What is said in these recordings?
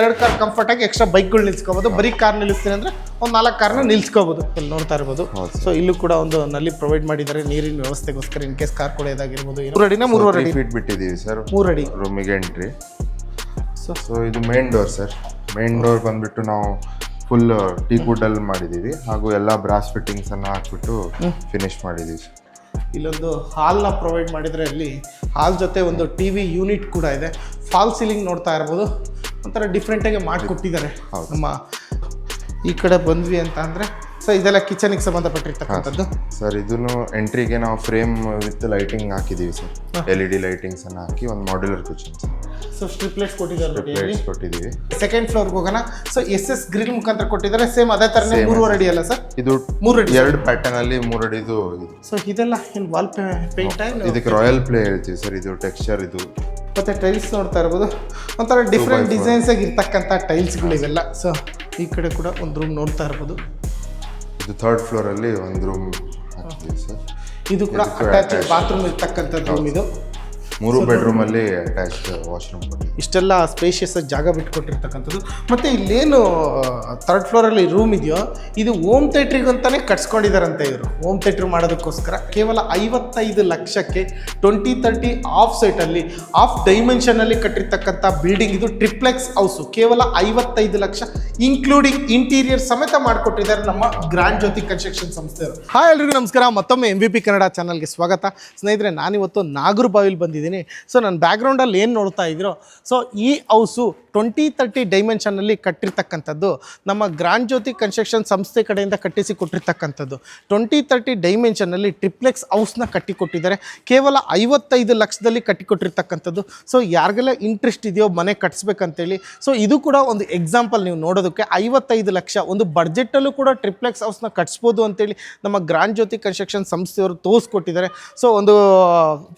ಎರಡು car comfort ಆಗಿ extra ಬೈಕ್ಗಳು ನಿಲ್ಸ್ಕೋಬಹುದು. ಬರೀ ಕಾರ್ ನಿಲ್ಲಿಸ್ತೀನಿ ಅಂದ್ರೆ ಒಂದು 4 ಕಾರ್ನ ನಿಲ್ಸ್ಕೋಬಹುದು. ಇಲ್ಲಿ ನೋಡ್ತಾ ಇರಬಹುದು. ಸೊ ಇಲ್ಲೂ ಕೂಡ ಒಂದು ನಲ್ಲಿ ಪ್ರೊವೈಡ್ ಮಾಡಿದ್ದಾರೆ ನೀರಿನ ವ್ಯವಸ್ಥೆಗೋಸ್ಕರ ಇನ್ ಕೇಸ್ ಕಾರ್ ಕೂಡ ಇದಾಗಿರ್ಬೋದು. 3 ಅಡಿನ 3.5 ಅಡಿ ಫೀಟ್ ಬಿಟ್ಟಿದ್ದೀವಿ ಸರ್. 3 ಅಡಿ ರೂಮಿಗೆ ಎಂಟ್ರಿ. ಸೊ ಇದು main door sir. Main door ಬಂದ್ಬಿಟ್ಟು ನಾವು ಫುಲ್ ಟೀಕ್ ವುಡ್ ಅಲ್ಲಿ ಮಾಡಿದೀವಿ ಹಾಗೂ ಎಲ್ಲ ಬ್ರಾಸ್ ಫಿಟ್ಟಿಂಗ್ಸ್ ಅನ್ನ ಹಾಕ್ಬಿಟ್ಟು ಫಿನಿಶ್ ಮಾಡಿದೀವಿ. ಇಲ್ಲೊಂದು ಹಾಲ್ನ ಪ್ರೊವೈಡ್ ಮಾಡಿದರೆ ಅಲ್ಲಿ ಹಾಲ್ ಜೊತೆ ಒಂದು ಟಿವಿ ಯೂನಿಟ್ ಕೂಡ ಇದೆ. ಫಾಲ್ ಸೀಲಿಂಗ್ ನೋಡ್ತಾ ಇರ್ಬೋದು, ಒಂಥರ ಡಿಫ್ರೆಂಟಾಗಿ ಮಾಡಿಕೊಟ್ಟಿದ್ದಾರೆ. ನಮ್ಮ ಈ ಕಡೆ ಬಂದ್ವಿ ಅಂತ ಅಂದರೆ ಸೊ ಇದೆಲ್ಲ ಕಿಚನ್ಗೆ ಸಂಬಂಧಪಟ್ಟಿರ್ತಕ್ಕಂಥದ್ದು ಸರ್. ಇದನ್ನು ಎಂಟ್ರಿಗೆ ನಾವು ಫ್ರೇಮ್ ವಿತ್ ಲೈಟಿಂಗ್ ಹಾಕಿದ್ದೀವಿ ಸರ್. LED ಲೈಟಿಂಗ್ಸ್ ಅನ್ನ ಹಾಕಿ ಒಂದು modular kitchen. So strip lights ಕೊಟ್ಟಿದ್ದೀವಿ. ಸೆಕೆಂಡ್ ಫ್ಲೋರ್ಗೆ ಹೋಗೋಣ. ಸೊ SS ಗ್ರಿಲ್ ಮುಖಾಂತರ ಕೊಟ್ಟಿದ್ದಾರೆ. ಸೇಮ್ ಅದೇ ಥರನೇ 3.5 ಅಡಿ ಅಲ್ಲ ಸರ್? ಇದು 3 ಅಡಿ. 2 ಪ್ಯಾಟರ್ನ್ ಅಲ್ಲಿ 3 ಅಡಿದು. ಸೊ ಇದೆಲ್ಲ ಏನು ವಾಲ್ ಪೇಂಟ್ ಇದಕ್ಕೆ ರಾಯಲ್ ಪ್ಲೇ ಹೇಳ್ತೀವಿ ಸರ್. ಇದು ಟೆಕ್ಸ್ಚರ್ ಇದು ಮತ್ತೆ ಟೈಲ್ಸ್ ನೋಡ್ತಾ ಇರ್ಬೋದು, ಒಂಥರ ಡಿಫ್ರೆಂಟ್ ಡಿಸೈನ್ಸ್ ಆಗಿ ಇರ್ತಕ್ಕಂಥ ಟೈಲ್ಸ್ಗಳಿವೆಲ್ಲ. ಸೊ ಈ ಕಡೆ ಕೂಡ ಒಂದು ರೂಮ್ ನೋಡ್ತಾ ಇರ್ಬೋದು. ಇದು 3rd ಫ್ಲೋರ್ ಅಲ್ಲಿ ಒಂದು ರೂಮ್ ಹಾಕಿದ್ದೀವಿ ಸರ್. ಇದು ಕೂಡ ಅಟ್ಯಾಚ್ ಬಾತ್ರೂಮ್ ಇರ್ತಕ್ಕಂಥದ್ದು ರೂಮ್. ಇದು 3 ಬೆಡ್ರೂಮ್ ಅಲ್ಲಿ ಅಟ್ಯಾಚ್ಡ್ ವಾಶ್ರೂಮ್. ಇಷ್ಟೆಲ್ಲ ಸ್ಪೇಷಿಯಸ್ ಆಗಿ ಜಾಗ ಬಿಟ್ಕೊಟ್ಟಿರ್ತಕ್ಕಂಥದ್ದು. ಮತ್ತು ಇಲ್ಲೇನು 3rd ಫ್ಲೋರಲ್ಲಿ ರೂಮ್ ಇದೆಯೋ ಇದು ಹೋಮ್ ಥಿಯೇಟ್ರಿಗಂತಾನೆ ಕಟ್ಸ್ಕೊಂಡಿದ್ದಾರಂತೆ ಇವರು. ಹೋಮ್ ಥಿಯೇಟ್ರ್ ಮಾಡೋದಕ್ಕೋಸ್ಕರ ಕೇವಲ 55 ಲಕ್ಷಕ್ಕೆ 2030 ಆಫ್ ಸೈಟಲ್ಲಿ ಆಫ್ ಡೈಮೆನ್ಷನಲ್ಲಿ ಕಟ್ಟಿರ್ತಕ್ಕಂಥ ಬಿಲ್ಡಿಂಗ್. ಇದು ಟ್ರಿಪ್ಲೆಕ್ಸ್ ಹೌಸು. ಕೇವಲ 55 ಲಕ್ಷ ಇನ್ಕ್ಲೂಡಿಂಗ್ ಇಂಟೀರಿಯರ್ ಸಮೇತ ಮಾಡಿಕೊಟ್ಟಿದ್ದಾರೆ ನಮ್ಮ ಗ್ರ್ಯಾಂಡ್ ಜ್ಯೋತಿ ಕನ್ಸ್ಟ್ರಕ್ಷನ್ ಸಂಸ್ಥೆಯವರು. ಹಾಯ್ ಎಲ್ರಿಗೂ ನಮಸ್ಕಾರ. ಮತ್ತೊಮ್ಮೆ MVP ಕನ್ನಡ ಚಾನಲ್ಗೆ ಸ್ವಾಗತ. ಸ್ನೇಹಿತರೆ, ನಾನಿವತ್ತು ನಾಗರಬಾವಿಲಿ ಬಂದಿದ್ದೀನಿ. ಸೊ ನನ್ನ ಬ್ಯಾಕ್ಗ್ರೌಂಡಲ್ಲಿ ಏನು ನೋಡ್ತಾ ಇದ್ದೀರೋ, ಸೊ ಈ ಹೌಸು 2030 ಡೈಮೆನ್ಷನ್ನಲ್ಲಿ ಕಟ್ಟಿರ್ತಕ್ಕಂಥದ್ದು ನಮ್ಮ ಗ್ರ್ಯಾಂಡ್ ಜ್ಯೋತಿ ಕನ್ಸ್ಟ್ರಕ್ಷನ್ ಸಂಸ್ಥೆ ಕಡೆಯಿಂದ ಕಟ್ಟಿಸಿ ಕೊಟ್ಟಿರ್ತಕ್ಕಂಥದ್ದು. 2030 ಡೈಮೆನ್ಷನ್ನಲ್ಲಿ ಟ್ರಿಪ್ಲೆಕ್ಸ್ ಹೌಸ್ನ ಕಟ್ಟಿಕೊಟ್ಟಿದ್ದಾರೆ. ಕೇವಲ 55 ಲಕ್ಷದಲ್ಲಿ ಕಟ್ಟಿಕೊಟ್ಟಿರ್ತಕ್ಕಂಥದ್ದು. ಸೊ ಯಾರಿಗೆಲ್ಲ ಇಂಟ್ರೆಸ್ಟ್ ಇದೆಯೋ ಮನೆ ಕಟ್ಟಿಸ್ಬೇಕಂತೇಳಿ, ಸೊ ಇದು ಕೂಡ ಒಂದು ಎಕ್ಸಾಂಪಲ್ ನೀವು ನೋಡೋದಕ್ಕೆ. 55 ಲಕ್ಷ ಒಂದು ಬಡ್ಜೆಟಲ್ಲೂ ಕೂಡ ಟ್ರಿಪ್ಲೆಕ್ಸ್ ಹೌಸ್ನ ಕಟ್ಟಿಸ್ಬೋದು ಅಂತೇಳಿ ನಮ್ಮ ಗ್ರ್ಯಾಂಡ್ ಜ್ಯೋತಿ ಕನ್ಸ್ಟ್ರಕ್ಷನ್ ಸಂಸ್ಥೆಯವರು ತೋರಿಸ್ಕೊಟ್ಟಿದ್ದಾರೆ. ಸೊ ಒಂದು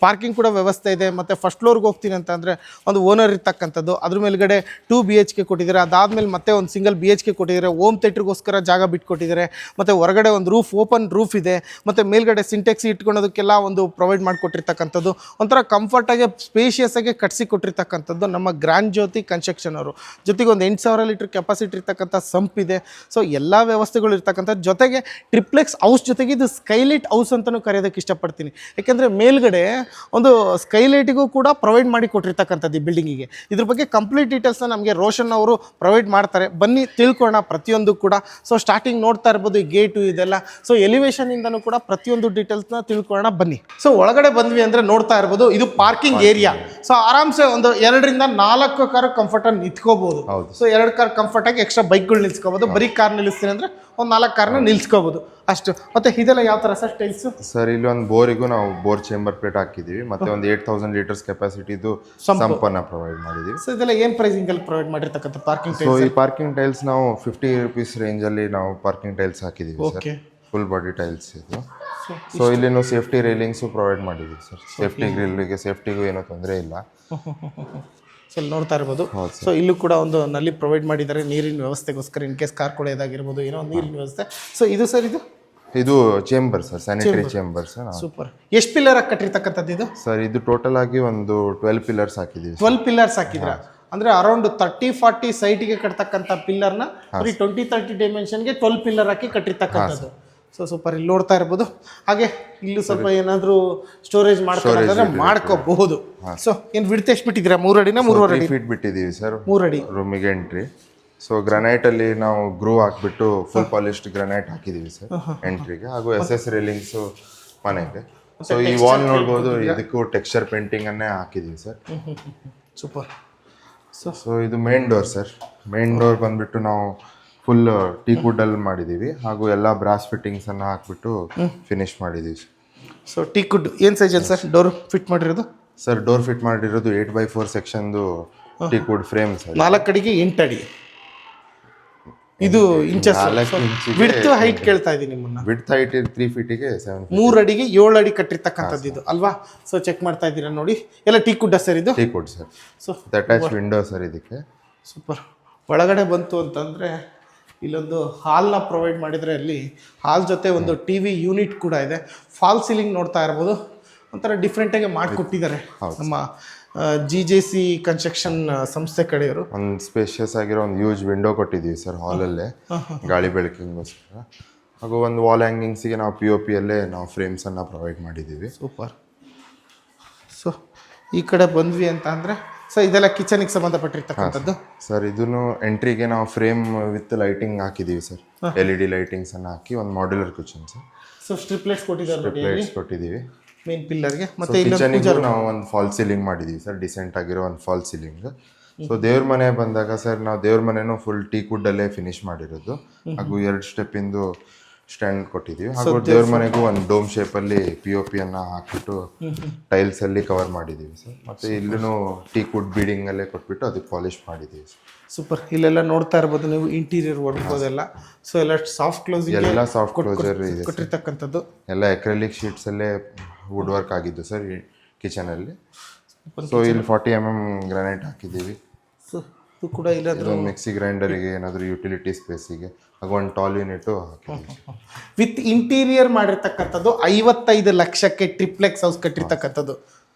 ಪಾರ್ಕಿಂಗ್ ಕೂಡ ವ್ಯವಸ್ಥೆ ಇದೆ. ಮತ್ತು ಫಸ್ಟ್ ಫ್ಲೋರ್ಗೆ ಹೋಗ್ತೀನಿ ಅಂತಂದರೆ ಒಂದು ಓನರ್ ಇರ್ತಕ್ಕಂಥದ್ದು. ಅದ್ರ ಮೇಲ್ಗಡೆ 2 BHK ಕೊಟ್ಟಿದ್ದಾರೆ. ಅದಾದಮೇಲೆ ಮತ್ತೆ ಒಂದು ಸಿಂಗಲ್ BHK ಕೊಟ್ಟಿದ್ದಾರೆ. ಹೋಮ್ ಥಿಯೇಟ್ರಿಗೋಸ್ಕರ ಜಾಗ ಬಿಟ್ಕೊಟ್ಟಿದ್ದಾರೆ. ಮತ್ತು ಹೊರಗಡೆ ಒಂದು ರೂಫ್, ಓಪನ್ ರೂಫ್ ಇದೆ. ಮತ್ತು ಮೇಲ್ಗಡೆ ಸಿಂಟೆಕ್ಸ್ ಇಟ್ಕೊಳ್ಳೋದಕ್ಕೆಲ್ಲ ಒಂದು ಪ್ರೊವೈಡ್ ಮಾಡಿಕೊಟ್ಟಿರ್ತಕ್ಕಂಥದ್ದು. ಒಂಥರ ಕಂಫರ್ಟಾಗಿ ಸ್ಪೇಷಿಯಸ್ ಆಗಿ ಕಟ್ಸಿ ಕೊಟ್ಟಿರ್ತಕ್ಕಂಥದ್ದು ನಮ್ಮ ಗ್ರ್ಯಾಂಡ್ ಜ್ಯೋತಿ ಕನ್ಸ್ಟ್ರಕ್ಷನ್ ಅವರು. ಜೊತೆಗೆ ಒಂದು 8,000 ಲೀಟರ್ ಕೆಪಾಸಿಟಿ ಇರ್ತಕ್ಕಂಥ ಸಂಪ್ ಇದೆ. ಸೊ ಎಲ್ಲ ವ್ಯವಸ್ಥೆಗಳು ಇರ್ತಕ್ಕಂಥದ್ದು. ಜೊತೆಗೆ ಟ್ರಿಪ್ಲೆಕ್ಸ್ ಹೌಸ್ ಜೊತೆಗೆ ಇದು ಸ್ಕೈಲೈಟ್ ಹೌಸ್ ಅಂತಲೂ ಕರೆಯೋದಕ್ಕೆ ಇಷ್ಟಪಡ್ತೀನಿ. ಯಾಕೆಂದರೆ ಮೇಲ್ಗಡೆ ಒಂದು ಸ್ಕೈಲೈಟಿಗೂ ಕೂಡ ಪ್ರೊವೈಡ್ ಮಾಡಿ ಕೊಟ್ಟಿರ್ತಕ್ಕಂಥದ್ದು ಈ ಬಿಲ್ಡಿಂಗಿಗೆ. ಇದ್ರ ಬಗ್ಗೆ ಕಂಪ್ಲೀಟ್ ಡೀಟೇಲ್ಸ್ನ ನಮಗೆ ರೋಷನ್ ಅವರು ಪ್ರೊವೈಡ್ ಮಾಡ್ತಾರೆ. ಬನ್ನಿ ತಿಳ್ಕೊಳ್ಳೋಣ ಪ್ರತಿಯೊಂದು ಕೂಡ. ಸೊ ಸ್ಟಾರ್ಟಿಂಗ್ ನೋಡ್ತಾ ಇರ್ಬೋದು ಈ ಗೇಟು ಇದೆಲ್ಲ. ಸೊ ಎಲಿವೇಶನಿಂದನೂ ಕೂಡ ಪ್ರತಿಯೊಂದು ಡೀಟೇಲ್ಸ್ನ ತಿಳ್ಕೊಳ್ಳೋಣ ಬನ್ನಿ. ಸೊ ಒಳಗಡೆ ಬಂದ್ವಿ ಅಂದರೆ ನೋಡ್ತಾ ಇರ್ಬೋದು ಇದು ಪಾರ್ಕಿಂಗ್ ಏರಿಯಾ. ಸೊ ಆರಾಮ್ಸೆ ಒಂದು 2 ರಿಂದ 4 ಕಾರ್ ಕಂಫರ್ಟಾಗಿ ನಿಂತ್ಕೋಬಹುದು. ಸೊ 2 ಕಾರ್ ಕಂಫರ್ಟಾಗಿ ಎಕ್ಸ್ಟ್ರಾ ಬೈಕ್ಗಳು ನಿಲ್ಸ್ಕೋಬಹುದು. ಬರೀ ಕಾರ್ ನಿಲ್ಲಿಸ್ತೀನಿ ಅಂದರೆ ಒಂದು 4 ಕಾರ್ನ ನಿಲ್ಸ್ಕೋಬಹುದು ಅಷ್ಟು. ಮತ್ತೆ ಇದೆಲ್ಲ ಯಾವ ಥರ ಸರ್ ಟೈಲ್ಸ್? ಸರ್ ಇಲ್ಲಿ ಒಂದು ಬೋರಿಗೂ ನಾವು ಬೋರ್ ಚೇಂಬರ್ ಪ್ಲೇಟ್ ಹಾಕಿದ್ದೀವಿ. ಮತ್ತೆ ಒಂದು 8,000 ಲೀಟರ್ಸ್ ಕೆಪಾಸಿಟಿದು ಸಂಪನ್ನ ಪ್ರೊವೈಡ್ ಮಾಡಿದ್ದೀವಿ. ಸೊ ಇದೆಲ್ಲ ಏನು ಪ್ರೈಸಿಂಗಲ್ಲಿ ಪ್ರೊವೈಡ್ ಮಾಡಿರ್ತಕ್ಕಂಥ ಪಾರ್ಕಿಂಗ್ ಟೈಲ್ಸ್? ಸೊ ಈ ಪಾರ್ಕಿಂಗ್ ಟೈಲ್ಸ್ ನಾವು 50 ರೂಪೀಸ್ ರೇಂಜಲ್ಲಿ ನಾವು ಪಾರ್ಕಿಂಗ್ ಟೈಲ್ಸ್ ಹಾಕಿದ್ದೀವಿ ಸರ್. ಫುಲ್ ಬಾಡಿ ಟೈಲ್ಸ್ ಇದು. ಸೊ ಇಲ್ಲಿ ನಾವು ಸೇಫ್ಟಿ ರೈಲಿಂಗ್ಸು ಪ್ರೊವೈಡ್ ಮಾಡಿದ್ದೀವಿ ಸರ್. ಸೇಫ್ಟಿ ಗ್ರಿಲ್ಗೆ ಸೇಫ್ಟಿಗೂ ಏನೂ ತೊಂದರೆ ಇಲ್ಲ. ಸೊ ಇಲ್ಲಿ ನೋಡ್ತಾ ಇರ್ಬೋದು. ಸೊ ಇಲ್ಲೂ ಕೂಡ ಒಂದು ನಲ್ಲಿ ಪ್ರೊವೈಡ್ ಮಾಡಿದ್ದಾರೆ ನೀರಿನ ವ್ಯವಸ್ಥೆಗೋಸ್ಕರ ಇನ್ ಕೇಸ್ ಕಾರ್ ಕೂಡ ಇದಾಗಿರ್ಬೋದು, ಏನೋ ನೀರಿನ ವ್ಯವಸ್ಥೆ. ಸೊ ಇದು ಸರ್ ಇದು chamber sir, sanitary chambers. Super. ಎಷ್ಟು ಪಿಲ್ಲರ್ ಆಗಿ ಕಟ್ಟಿರ್ತಕ್ಕಂಥದ್ದು ಇದು ಸರ್? ಇದು ಟೋಟಲ್ ಆಗಿ ಒಂದು 12 ಪಿಲ್ಲರ್ಸ್ ಹಾಕಿದ್ದೀವಿ. 12 ಪಿಲ್ಲರ್ಸ್ ಹಾಕಿದ್ರ ಅಂದ್ರೆ ಅರೌಂಡ್ 30-40 ಸೈಟಿಗೆ ಕಟ್ತಕ್ಕಂಥ ಪಿಲ್ಲರ್ನ ಬರೀ 2030 ಡೈಮೆನ್ಷನ್ಗೆ 12 ಪಿಲ್ಲರ್ ಹಾಕಿ ಕಟ್ಟಿರ್ತಕ್ಕಂಥದ್ದು. So super. ಇಲ್ಲಿ ನೋಡ್ತಾ ಇರ್ಬೋದು. ಹಾಗೆ ಇಲ್ಲೂ ಸ್ವಲ್ಪ ಏನಾದರೂ ಸ್ಟೋರೇಜ್ ಮಾಡ್ಕೊಂಡ್ರೆ ಮಾಡ್ಕೋಬಹುದು. ಸೊ ಏನು ವಿಡ್ತ್ ಎಷ್ಟು ಬಿಟ್ಟಿದ್ದೀರಾ? 3 ಅಡಿನ 3.5 ಅಡಿ ಫೀಟ್ ಬಿಟ್ಟಿದ್ದೀವಿ ಸರ್. 3 ಅಡಿ ರೂಮಿಗೆ ಎಂಟ್ರಿ. ಸೊ ಗ್ರಾನೈಟ್ ಅಲ್ಲಿ ನಾವು ಗ್ರೂ ಹಾಕ್ಬಿಟ್ಟು ಫುಲ್ ಪಾಲಿಶ್ಡ್ ಗ್ರಾನೈಟ್ ಹಾಕಿದ್ದೀವಿ ಸರ್ ಎಂಟ್ರಿಗೆ. ಹಾಗೂ SS ರೈಲಿಂಗ್ಸ್ ಮನೆಗೆ. ಸೊ ಈ ವಾಲ್ ನೋಡ್ಬೋದು, ಇದಕ್ಕೂ ಟೆಕ್ಸ್ಚರ್ ಪೇಂಟಿಂಗ್ ಅನ್ನೇ ಹಾಕಿದ್ದೀವಿ ಸರ್. ಸೂಪರ್. ಸೊ ಇದು main door sir. Main door ಬಂದ್ಬಿಟ್ಟು ನಾವು ಫುಲ್ ಟೀಕ್ ವುಡ್ ಅಲ್ಲಿ ಮಾಡಿದ್ದೀವಿ. ಹಾಗೂ ಎಲ್ಲ ಬ್ರಾಸ್ ಫಿಟ್ಟಿಂಗ್ಸ್ ಅನ್ನ ಹಾಕ್ಬಿಟ್ಟು ಫಿನಿಶ್ ಮಾಡಿದ್ದೀವಿ. ಸೊ ಟೀಕ್ ವುಡ್ ಏನು ಸೈಜ್ ಅಲ್ಲಿ ಸರ್ ಡೋರ್ ಫಿಟ್ ಮಾಡಿರೋದು? ಸರ್ ಡೋರ್ ಫಿಟ್ ಮಾಡಿರೋದು 8x4 ಸೆಕ್ಷನ್ದು ಟೀಕ್ ವುಡ್ ಫ್ರೇಮ್ ಸರ್. 4 ಅಡಿಗೆ 8 ಅಡಿ ಇದು ಇಂಚಸ್. ವಿಡ್ತ್ ಹೈಟ್ ಕೇಳ್ತಾ ಇದ್ದೀನಿ ನಿಮ್ಮನ್ನ. ವಿಡ್ತ್ ಹೈಟ್ 3 ಫೀಟಿಗೆ 7 3 ಅಡಿಗೆ 7 ಅಡಿ ಕಟ್ಟಿರ್ತಕ್ಕಂಥದ್ದು ಇದು ಅಲ್ವಾ? ಸೊ ಚೆಕ್ ಮಾಡ್ತಾ ಇದ್ದೀರಾ ನೋಡಿ. ಎಲ್ಲ ಟೀಕ್ ವುಡ್ ಸರ್ ಇದು? Teak wood sir. So attach window sir ಇದಕ್ಕೆ. ಸೂಪರ್. ಒಳಗಡೆ ಬಂತು ಅಂತಂದರೆ ಇಲ್ಲೊಂದು ಹಾಲ್ನ ಪ್ರೊವೈಡ್ ಮಾಡಿದರೆ ಅಲ್ಲಿ ಹಾಲ್ ಜೊತೆ ಒಂದು TV ಯೂನಿಟ್ ಕೂಡ ಇದೆ. ಫಾಲ್ ಸೀಲಿಂಗ್ ನೋಡ್ತಾ ಇರ್ಬೋದು, ಒಂಥರ ಡಿಫ್ರೆಂಟಾಗಿ ಮಾಡಿಕೊಟ್ಟಿದ್ದಾರೆ ನಮ್ಮ GJC ಕನ್ಸ್ಟ್ರಕ್ಷನ್ ಸಂಸ್ಥೆ ಕಡೆಯವರು. ಒಂದು ಸ್ಪೇಷಿಯಸ್ ಆಗಿರೋ ಒಂದು ಯೂಜ್ ವಿಂಡೋ ಕೊಟ್ಟಿದ್ದೀವಿ ಸರ್ ಹಾಲಲ್ಲೇ, ಗಾಳಿ ಬೆಳಕಿಗೋಸ್ಕರ. ಹಾಗೂ ಒಂದು ವಾಲ್ ಹ್ಯಾಂಗಿಂಗ್ಸಿಗೆ ನಾವು POP ಅಲ್ಲೇ ನಾವು ಫ್ರೇಮ್ಸನ್ನು ಪ್ರೊವೈಡ್ ಮಾಡಿದ್ದೀವಿ. ಸೂಪರ್. ಸೊ ಈ ಕಡೆ ಬಂದ್ವಿ ಅಂತ ಅಂದರೆ ಸೊ ಇದೆಲ್ಲ ಕಿಚನಿಗೆ ಸಂಬಂಧಪಟ್ಟಿರ್ತಕ್ಕಂಥದ್ದು. ಸರ್ ಇದನ್ನು ಎಂಟ್ರಿಗೆ ನಾವು ಫ್ರೇಮ್ ವಿತ್ ಲೈಟಿಂಗ್ ಹಾಕಿದ್ದೀವಿ ಸರ್, LED ಲೈಟಿಂಗ್ಸನ್ನು ಹಾಕಿ ಒಂದು ಮಾಡ್ಯುಲರ್ ಕಿಚನ್ ಸರ್. ಸೊ ಸ್ಟ್ರಿಪ್ಲೈಟ್ಸ್ ಕೊಟ್ಟಿದ್ದಾರೆ, ಲೈಟ್ಸ್ ಕೊಟ್ಟಿದ್ದೀವಿ ಮೇನ್ ಪಿಲ್ಲರ್ಗೆ. ಮತ್ತೆ ಕಿಚನಿಗೂ ನಾವು ಒಂದು ಫಾಲ್ ಸೀಲಿಂಗ್ ಮಾಡಿದ್ದೀವಿ ಸರ್, ಡಿಸೆಂಟ್ ಆಗಿರೋ ಒಂದು ಫಾಲ್ ಸೀಲಿಂಗ್. ಸೊ ದೇವ್ರ ಮನೆ ಬಂದಾಗ ಸರ್ ನಾವು ದೇವ್ರ ಮನೆನೂ ಫುಲ್ ಟೀ ಕುಡ್ಡಲ್ಲೇ ಫಿನಿಶ್ ಮಾಡಿರೋದು. ಹಾಗೂ 2 ಸ್ಟೆಪ್ಪಿಂದು ಸ್ಟ್ಯಾಂಡ್ ಕೊಟ್ಟಿದ್ದೀವಿ. ಹಾಗೂ ದೇವ್ರ ಮನೆಗೂ ಒಂದು ಡೋಮ್ ಶೇಪಲ್ಲಿ POP ಅನ್ನ ಹಾಕ್ಬಿಟ್ಟು ಟೈಲ್ಸ್ ಅಲ್ಲಿ ಕವರ್ ಮಾಡಿದ್ದೀವಿ ಸರ್. ಮತ್ತೆ ಇಲ್ಲೂ ಟೀ ಕುಡ್ ಬೀಡಿಂಗ್ ಅಲ್ಲೇ ಕೊಟ್ಬಿಟ್ಟು ಅದಕ್ಕೆ ಪಾಲಿಶ್ ಮಾಡಿದ್ದೀವಿ ಸರ್. ಸೂಪರ್. ಇಲ್ಲೆಲ್ಲ ನೋಡ್ತಾ ಇರ್ಬೋದು ನೀವು ಇಂಟೀರಿಯರ್ ವರ್ಕ್ ಅದೆಲ್ಲ. ಸೊ ಎಲ್ಲ ಸಾಫ್ಟ್ ಕ್ಲೋಸಿಂಗ್, ಎಲ್ಲ ಸಾಫ್ಟ್ ಕ್ಲೋಸರ್ ಇದೆ ಕೊಟ್ಟಿರ್ತಕ್ಕಂಥದ್ದು. ಎಲ್ಲ ಅಕ್ರೆಲಿಕ್ ಶೀಟ್ಸ್ ಅಲ್ಲೇ ವುಡ್ ವರ್ಕ್ ಆಗಿದ್ದು ಸರ್ ಈ ಕಿಚನ್ ಅಲ್ಲಿ. ಸೊ ಇಲ್ಲಿ 40 mm ಗ್ರಾನೈಟ್ ಹಾಕಿದ್ದೀವಿ. ಸೊ ಇದು ಕೂಡ ಇಲ್ಲಂದ್ರೆ ಒಂದು ಮಿಕ್ಸಿ ಗ್ರೈಂಡರಿಗೆ ಏನಾದರೂ ಯುಟಿಲಿಟಿ ಸ್ಪೇಸಿಗೆ ಹಾಗೂ ಒಂದು ಟಾಲ್ ಯೂನಿಟು ಹಾಕಿದ್ದೀವಿ. ವಿತ್ ಇಂಟೀರಿಯರ್ ಮಾಡಿರ್ತಕ್ಕಂಥದ್ದು 55 ಲಕ್ಷಕ್ಕೆ ಟ್ರಿಪ್ಲೆಕ್ಸ್ ಹೌಸ್ ಕಟ್ಟಿರ್ತಕ್ಕಂಥದ್ದು.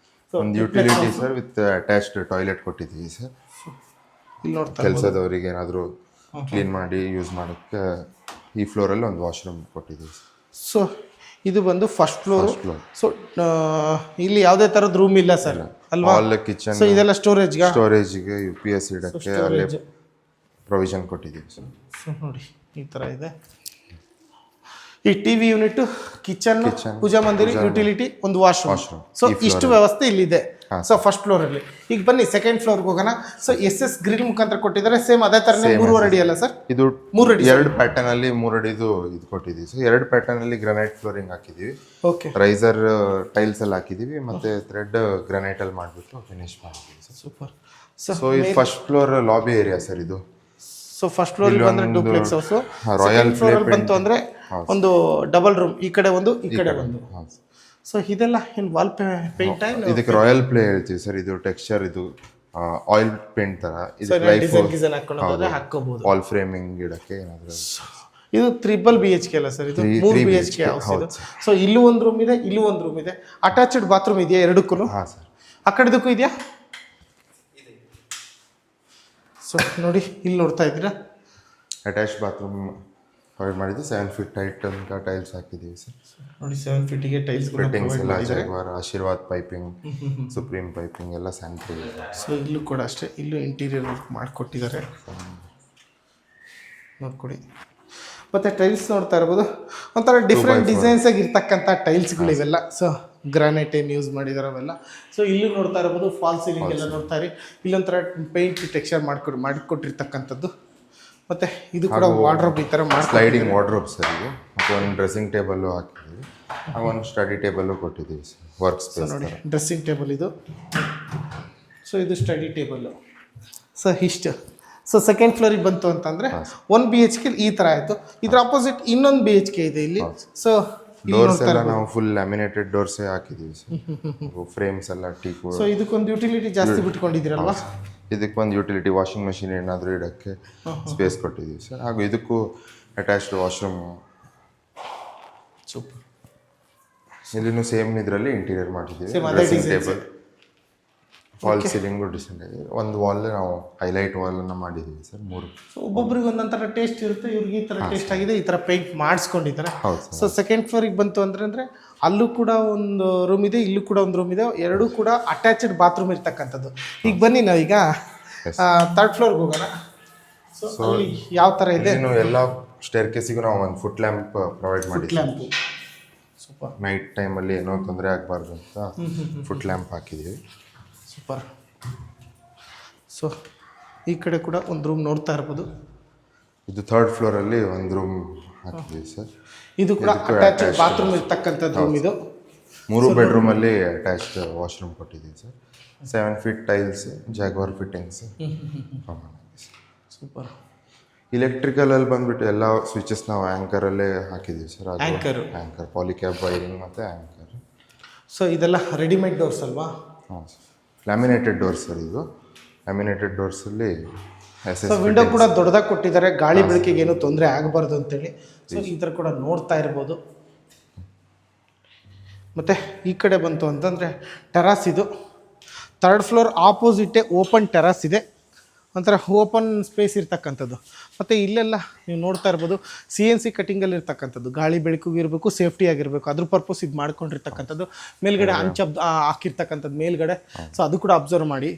ಒಂದು utility sir with attached toilet ಕೊಟ್ಟಿದ್ದೀವಿ ಸರ್. ಇಲ್ಲಿ ನೋಡ್ತಾ ಕೆಲಸದವರಿಗೆ ಏನಾದರೂ ಕ್ಲೀನ್ ಮಾಡಿ ಯೂಸ್ ಮಾಡೋಕ್ಕೆ ಈ ಫ್ಲೋರಲ್ಲಿ ಒಂದು ವಾಶ್ರೂಮ್ ಕೊಟ್ಟಿದ್ದೀವಿ ಸರ್. ಸೊ ಇದು ಬಂದು ಫಸ್ಟ್ ಫ್ಲೋರ್. ಸೊ ಇಲ್ಲಿ ಯಾವುದೇ ಥರದ ರೂಮ್ ಇಲ್ಲ ಸರ್ ಅಲ್ವಾ? Hall kitchen. ಸೊ ಇದೆಲ್ಲ ಸ್ಟೋರೇಜ್ಗೆ UPS ಇಡಕ್ಕೆ ಅಲ್ಲೇ ಪ್ರೊವಿಷನ್ ಕೊಟ್ಟಿದ್ದೀವಿ ಸರ್. ಸೊ ನೋಡಿ ಈ ಥರ ಇದೆ. ಈ TV ಯೂನಿಟ್, ಕಿಚನ್, ಪೂಜಾ ಮಂದಿರ, ಯುಟಿಲಿಟಿ, ಒಂದು ವಾಶ್ರೂಮ್. ಸೊ ಇಷ್ಟು ವ್ಯವಸ್ಥೆ ಇಲ್ಲಿದೆ. ಸೊ ಫಸ್ಟ್ ಫ್ಲೋರ್ ಅಲ್ಲಿ. ಈಗ ಬನ್ನಿ ಸೆಕೆಂಡ್ ಫ್ಲೋರ್ಗೆ ಹೋಗೋಣ. ಸೊ SS ಗ್ರಿಲ್ ಮುಖಾಂತರ ಕೊಟ್ಟಿದ್ದಾರೆ. ಸೇಮ್ ಅದೇ ಥರನೇ 3 ಅಡಿ ಅಲ್ಲ ಸರ್? ಇದು 3 ಅಡಿ. 2 ಪ್ಯಾಟರ್ನ್ ಅಲ್ಲಿ 3 ಅಡಿದು ಇದು ಕೊಟ್ಟಿದ್ದೀವಿ ಸರ್. 2 ಪ್ಯಾಟರ್ನ್ ಅಲ್ಲಿ ಗ್ರಾನೈಟ್ ಫ್ಲೋರಿಂಗ್ ಹಾಕಿದ್ದೀವಿ. ಓಕೆ. ರೈಸರ್ ಟೈಲ್ಸ್ ಅಲ್ಲಿ ಹಾಕಿದ್ದೀವಿ. ಮತ್ತೆ ಥ್ರೆಡ್ ಗ್ರಾನೈಟ್ ಅಲ್ಲಿ ಮಾಡಿಬಿಟ್ಟು ಫಿನಿಶ್ ಮಾಡಿದ್ದೀವಿ ಸರ್. ಸೂಪರ್. ಸೊ ಇದು first floor lobby area sir ಇದು. ಸೊ ಫಸ್ಟ್ ಫ್ಲೋರ್ ಬಂದ್ರೆ ಡೂಪ್ಲೆಕ್ಸ್ ಹೌಸ್. ರಾಯಲ್ ಫ್ಲೋರ್ ಬಂತು ಅಂದ್ರೆ ಒಂದು ಡಬಲ್ ರೂಮ್, ಈ ಕಡೆ ಒಂದು, ಈ ಕಡೆ ಒಂದು. ಸೊ ಇದೆಲ್ಲ ಏನು ವಾಲ್ ಪೇಂಟ್? ಇದಕ್ಕೆ ರಾಯಲ್ ಪ್ಲೇ ಹೇಳ್ತೀವಿ ಸರ್. ಇದು ಟೆಕ್ಸ್ಚರ್, ಇದು ಆಯಿಲ್ ಪೇಂಟ್ ತರ. ಇದಕ್ಕೆ ಹಾಕೋಬಹುದು. ವಾಲ್ ಫ್ರೇಮಿಂಗ್ ಇಡಕ್ಕೆ ಏನಾದರೂ. ಇದು 3 BHK ಅಲ್ಲ ಸರ್? ಇದು 3 BHK ಹೌಸ್ ಇದು. ಸೊ ಇಲ್ಲೂ ಒಂದು ರೂಮ್ ಇದೆ, ಇಲ್ಲೂ ಒಂದು ರೂಮ್ ಇದೆ. ಅಟ್ಯಾಚ್ಡ್ ಬಾತ್ರೂಮ್ ಇದೆಯಾ ಎರಡಕ್ಕೂ? ಹಾಂ ಸರ್. ಆ ಕಡೆದಕ್ಕೂ ಇದೆಯಾ? ಸೊ ನೋಡಿ ಇಲ್ಲಿ ನೋಡ್ತಾ ಇದ್ದೀರಾ, ಅಟ್ಯಾಚ್ ಬಾತ್ರೂಮ್ ಪ್ರೊವೈಡ್ ಮಾಡಿದ್ದು. 7 feet ಹೈಟ್ ಅಂತ ಟೈಲ್ಸ್ ಹಾಕಿದ್ದೀವಿ ಸರ್. ನೋಡಿ 7 feetಗೆ ಟೈಲ್ಸ್ ಫಿಟ್ಟಿಂಗ್ಸ್ ಎಲ್ಲ Jaguar, Aashirvaad piping, supreme piping ಎಲ್ಲ ಸ್ಯಾನಿಟರಿ. ಸೊ ಇಲ್ಲೂ ಕೂಡ ಅಷ್ಟೇ, ಇಲ್ಲೂ ಇಂಟೀರಿಯರ್ ವರ್ಕ್ ಮಾಡಿಕೊಟ್ಟಿದ್ದಾರೆ ನೋಡ್ಕೊಡಿ. ಮತ್ತು ಟೈಲ್ಸ್ ನೋಡ್ತಾ ಇರ್ಬೋದು, ಒಂಥರ ಡಿಫ್ರೆಂಟ್ ಡಿಸೈನ್ಸ್ ಆಗಿರ್ತಕ್ಕಂಥ ಟೈಲ್ಸ್ಗಳು ಇವೆಲ್ಲ. ಸೊ ಗ್ರಾನೈಟ್ ಏನು ಯೂಸ್ ಮಾಡಿದಾರೆ ಅವೆಲ್ಲ. ಸೊ ಇಲ್ಲೂ ನೋಡ್ತಾ ಇರ್ಬೋದು ಫಾಲ್ ಸೀಲಿಂಗ್ ಎಲ್ಲ ನೋಡ್ತಾ ಇರಿ. ಇಲ್ಲೊಂಥರ ಪೇಂಟ್ ಟೆಕ್ಸ್ಚರ್ ಮಾಡಿಕೊಟ್ಟಿರ್ತಕ್ಕಂಥದ್ದು. ಮತ್ತು ಇದು ಕೂಡ ವಾರ್ಡ್ರೋಬ್ ಈ ಥರ ಸ್ಲೈಡಿಂಗ್ ವಾರ್ಡ್ರೋಬ್ ಸರ್ ಇದು. ಮತ್ತು ಒಂದು ಡ್ರೆಸ್ಸಿಂಗ್ ಟೇಬಲ್ಲು ಹಾಕಿದ್ದೀವಿ. ಒಂದು ಸ್ಟಡಿ ಟೇಬಲ್ಲು ಕೊಟ್ಟಿದ್ದೀವಿ ಸರ್, ವರ್ಕ್ ಸ್ಪೇಸ್. ನೋಡಿ ಡ್ರೆಸ್ಸಿಂಗ್ ಟೇಬಲ್ ಇದು. ಸೊ ಇದು ಸ್ಟಡಿ ಟೇಬಲ್ಲು. ಸೊ ಇಷ್ಟು. ಸೊ ಸೆಕೆಂಡ್ ಫ್ಲೋರಿಗೆ ಬಂತು ಅಂತಂದರೆ 1 BHK ಈ ಥರ ಆಯಿತು. ಇದ್ರ ಅಪೋಸಿಟ್ ಇನ್ನೊಂದು BHK ಇದೆ ಇಲ್ಲಿ. ಸೊ ಡೋರ್ಸ್ ಎಲ್ಲ ನಾವು ಫುಲ್ ಲ್ಯಾಮಿನೇಟೆಡ್ ಡೋರ್ಸೇ ಹಾಕಿದ್ದೀವಿ ಸರ್. ಫ್ರೇಮ್ಸ್ ಎಲ್ಲ ಟೀಕು. ಸೊ ಇದಕ್ಕೊಂದು ಯುಟಿಲಿಟಿ ಜಾಸ್ತಿ ಬಿಟ್ಕೊಂಡಿದ್ದೀರಲ್ವಾ? ಇದಕ್ಕೆ ಒಂದು ಯುಟಿಲಿಟಿ ವಾಷಿಂಗ್ ಮೆಷಿನ್ ಏನಾದರೂ ಇಡೋಕ್ಕೆ ಸ್ಪೇಸ್ ಕೊಟ್ಟಿದ್ದೀವಿ ಸರ್. ಹಾಗೂ ಇದಕ್ಕೂ ಅಟ್ಯಾಚ್ಡ್ ವಾಶ್ರೂಮ್. ಸೂಪರ್. ಇಲ್ಲಿನೂ ಸೇಮ್ ಇದರಲ್ಲಿ ಇಂಟೀರಿಯರ್ ಮಾಡಿದ್ದೀವಿ. ಟೇಬಲ್, ಫಾಲ್ ಸೀಲಿಂಗು ಡಿಸೆಂಟ್ ಆಗಿದೆ. ಒಂದು ವಾಲ್ ನಾವು ಹೈಲೈಟ್ ವಾಲನ್ನು ಮಾಡಿದ್ದೀವಿ ಸರ್. 3. ಸೊ ಒಬ್ಬೊಬ್ರಿಗೆ ಒಂದೊಂಥರ ಟೇಸ್ಟ್ ಇರುತ್ತೆ. ಇವ್ರಿಗೆ ಈ ಥರ ಟೇಸ್ಟ್ ಆಗಿದೆ, ಈ ಥರ ಪೇಂಟ್ ಮಾಡಿಸ್ಕೊಂಡಿದ್ದಾರೆ. ಹೌದು ಸರ್. ಸೊ ಸೆಕೆಂಡ್ ಫ್ಲೋರಿಗೆ ಬಂತು ಅಂದರೆ ಅಲ್ಲೂ ಕೂಡ ಒಂದು ರೂಮ್ ಇದೆ, ಇಲ್ಲೂ ಕೂಡ ಒಂದು ರೂಮ್ ಇದೆ. ಎರಡೂ ಕೂಡ ಅಟ್ಯಾಚ್ಡ್ ಬಾತ್ರೂಮ್ ಇರ್ತಕ್ಕಂಥದ್ದು. ಈಗ ಬನ್ನಿ ನಾವೀಗ 3rd ಫ್ಲೋರ್ಗೆ ಹೋಗೋಣ. ಸೊ ಅಲ್ಲಿ ಯಾವ ಥರ ಇದೆ? ಎಲ್ಲ ಸ್ಟೇರ್ ಕೇಸಿಗೂ ನಾವು ಒಂದು ಫುಟ್ ಲ್ಯಾಂಪ್ ಪ್ರೊವೈಡ್ ಮಾಡಿದ್ದೀವಿ. ಸೂಪರ್. ನೈಟ್ ಟೈಮಲ್ಲಿ ಏನೋ ತೊಂದರೆ ಆಗಬಾರ್ದು ಅಂತ ಫುಟ್ ಲ್ಯಾಂಪ್ ಹಾಕಿದ್ದೀವಿ. ಸೂಪರ್. ಸೊ ಈ ಕಡೆ ಕೂಡ ಒಂದು ರೂಮ್ ನೋಡ್ತಾ ಇರ್ಬೋದು. ಇದು 3rd ಫ್ಲೋರಲ್ಲಿ ಒಂದು ರೂಮ್ ಹಾಕಿದ್ದೀವಿ ಸರ್. ಇದು ಕೂಡ ಅಟ್ಯಾಚ್ಡ್ ಬಾತ್ರೂಮ್ ಇರ್ತಕ್ಕಂಥದ್ದು ರೂಮ್ ಇದು. 3 ಬೆಡ್ರೂಮಲ್ಲಿ ಅಟ್ಯಾಚ್ಡ್ ವಾಶ್ರೂಮ್ ಕೊಟ್ಟಿದ್ದೀವಿ sir. 7 feet tiles, Jaquar fittings. Super. ಇಲೆಕ್ಟ್ರಿಕಲಲ್ಲಿ ಬಂದುಬಿಟ್ಟು ಎಲ್ಲ ಸ್ವಿಚಸ್ ನಾವು ಆ್ಯಂಕರಲ್ಲೇ ಹಾಕಿದ್ದೀವಿ ಸರ್. ಆ್ಯಂಕರ್, ಪಾಲಿಕ್ಯಾಬ್ ವೈರಿಂಗ್ ಮತ್ತು ಆ್ಯಂಕರ್. ಸೊ ಇದೆಲ್ಲ ರೆಡಿಮೇಡ್ ಡೋರ್ಸ್ ಅಲ್ವಾ? ಹಾಂ ಸರ್. ಲ್ಯಾಮಿನೇಟೆಡ್ ಡೋರ್ಸ್ ಸರ್ ಇದು. ಲ್ಯಾಮಿನೇಟೆಡ್ ಡೋರ್ಸಲ್ಲಿ ಸೊ ವಿಂಡೋ ಕೂಡ ದೊಡ್ಡದಾಗಿ ಕೊಟ್ಟಿದ್ದಾರೆ, ಗಾಳಿ ಬೆಳಕಿಗೆ ಏನೂ ತೊಂದರೆ ಆಗಬಾರ್ದು ಅಂತೇಳಿ. ಸೊ ಈ ಥರ ಕೂಡ ನೋಡ್ತಾ ಇರ್ಬೋದು. ಮತ್ತು ಈ ಕಡೆ ಬಂತು ಅಂತಂದರೆ ಟೆರಾಸ್ ಇದು. ಥರ್ಡ್ ಫ್ಲೋರ್ ಆಪೋಸಿಟೇ ಓಪನ್ ಟೆರಸ್ ಇದೆ, ಒಂಥರ ಓಪನ್ ಸ್ಪೇಸ್ ಇರ್ತಕ್ಕಂಥದ್ದು. ಮತ್ತು ಇಲ್ಲೆಲ್ಲ ನೀವು ನೋಡ್ತಾ ಇರ್ಬೋದು CNC ಕಟ್ಟಿಂಗಲ್ಲಿ ಇರ್ತಕ್ಕಂಥದ್ದು, ಗಾಳಿ ಬೆಳಕಿಗೂ ಇರಬೇಕು, ಸೇಫ್ಟಿ ಆಗಿರಬೇಕು, ಅದ್ರ ಪರ್ಪಸ್ ಇದು ಮಾಡ್ಕೊಂಡಿರ್ತಕ್ಕಂಥದ್ದು. ಮೇಲ್ಗಡೆ ಹಾಕಿರ್ತಕ್ಕಂಥದ್ದು ಮೇಲ್ಗಡೆ, ಸೊ ಅದು ಕೂಡ ಅಬ್ಸರ್ವ್ ಮಾಡಿ.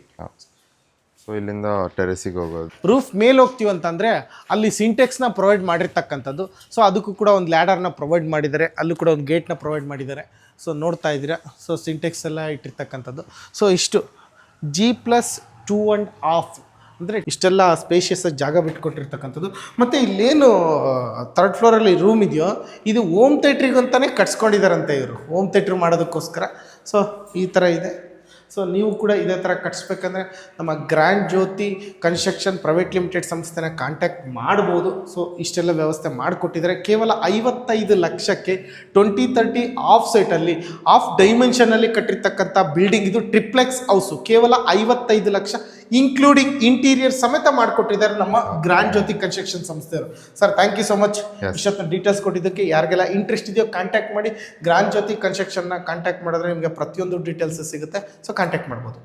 ಸೊ ಇಲ್ಲಿಂದ ಟೆರೆಸಿಗೆ ಹೋಗೋದು. ರೂಫ್ ಮೇಲೆ ಹೋಗ್ತೀವಿ ಅಂತಂದರೆ ಅಲ್ಲಿ ಸಿಂಟೆಕ್ಸ್ನ ಪ್ರೊವೈಡ್ ಮಾಡಿರ್ತಕ್ಕಂಥದ್ದು. ಸೊ ಅದಕ್ಕೂ ಕೂಡ ಒಂದು ಲ್ಯಾಡರ್ನ ಪ್ರೊವೈಡ್ ಮಾಡಿದ್ದಾರೆ, ಅಲ್ಲೂ ಕೂಡ ಒಂದು ಗೇಟ್ನ ಪ್ರೊವೈಡ್ ಮಾಡಿದ್ದಾರೆ. ಸೊ ನೋಡ್ತಾ ಇದ್ದೀರಾ, ಸೊ ಸಿಂಟೆಕ್ಸ್ ಎಲ್ಲ ಇಟ್ಟಿರ್ತಕ್ಕಂಥದ್ದು. ಸೊ ಇಷ್ಟು G+2.5 ಅಂದರೆ ಇಷ್ಟೆಲ್ಲ ಸ್ಪೇಷಿಯಸ್ ಜಾಗ ಬಿಟ್ಕೊಟ್ಟಿರ್ತಕ್ಕಂಥದ್ದು. ಮತ್ತು ಇಲ್ಲೇನು ಥರ್ಡ್ ಫ್ಲೋರಲ್ಲಿ ರೂಮ್ ಇದೆಯೋ ಇದು ಹೋಮ್ ಥಿಯೇಟ್ರಿಗಂತಲೇ ಕಟ್ಸ್ಕೊಂಡಿದ್ದಾರಂತೆ ಇವರು, ಹೋಮ್ ಥಿಯೇಟ್ರ್ ಮಾಡೋದಕ್ಕೋಸ್ಕರ. ಸೊ ಈ ಥರ ಇದೆ. ಸೊ ನೀವು ಕೂಡ ಇದೇ ಥರ ಕಟ್ಸ್ಬೇಕಂದ್ರೆ ನಮ್ಮ Grand Jyoti Construction Private Limited ಸಂಸ್ಥೆನ ಕಾಂಟ್ಯಾಕ್ಟ್ ಮಾಡ್ಬೋದು. ಸೊ ಇಷ್ಟೆಲ್ಲ ವ್ಯವಸ್ಥೆ ಮಾಡಿಕೊಟ್ಟಿದ್ದಾರೆ. ಕೇವಲ 55 ಲಕ್ಷಕ್ಕೆ 2030 ಆಫ್ ಸೈಟಲ್ಲಿ ಆಫ್ ಡೈಮೆನ್ಷನಲ್ಲಿ ಕಟ್ಟಿರ್ತಕ್ಕಂಥ ಬಿಲ್ಡಿಂಗ್ ಇದು. ಟ್ರಿಪ್ಲೆಕ್ಸ್ ಹೌಸು ಕೇವಲ 55 ಲಕ್ಷ ಇನ್ಕ್ಲೂಡಿಂಗ್ ಇಂಟೀರಿಯರ್ ಸಮೇತ ಮಾಡಿಕೊಟ್ಟಿದ್ದಾರೆ ನಮ್ಮ ಗ್ರ್ಯಾಂಡ್ ಜ್ಯೋತಿ ಕನ್ಸ್ಟ್ರಕ್ಷನ್ ಸಂಸ್ಥೆಯವರು. Sir thank you so much ಇಷ್ಟೊತ್ತು ಡೀಟೇಲ್ಸ್ ಕೊಟ್ಟಿದ್ದಕ್ಕೆ. ಯಾರಿಗೆಲ್ಲ ಇಂಟ್ರೆಸ್ಟ್ ಇದೆಯೋ ಕಾಂಟ್ಯಾಕ್ಟ್ ಮಾಡಿ. ಗ್ರ್ಯಾಂಡ್ ಜ್ಯೋತಿ ಕನ್ಸ್ಟ್ರಕ್ಷನ್ನ ಕಾಂಟ್ಯಾಕ್ಟ್ ಮಾಡಿದ್ರೆ ನಿಮಗೆ ಪ್ರತಿಯೊಂದು ಡೀಟೇಲ್ಸ್ ಸಿಗುತ್ತೆ. ಸೊ ಕಾಂಟ್ಯಾಕ್ಟ್ ಮಾಡ್ಬೋದು.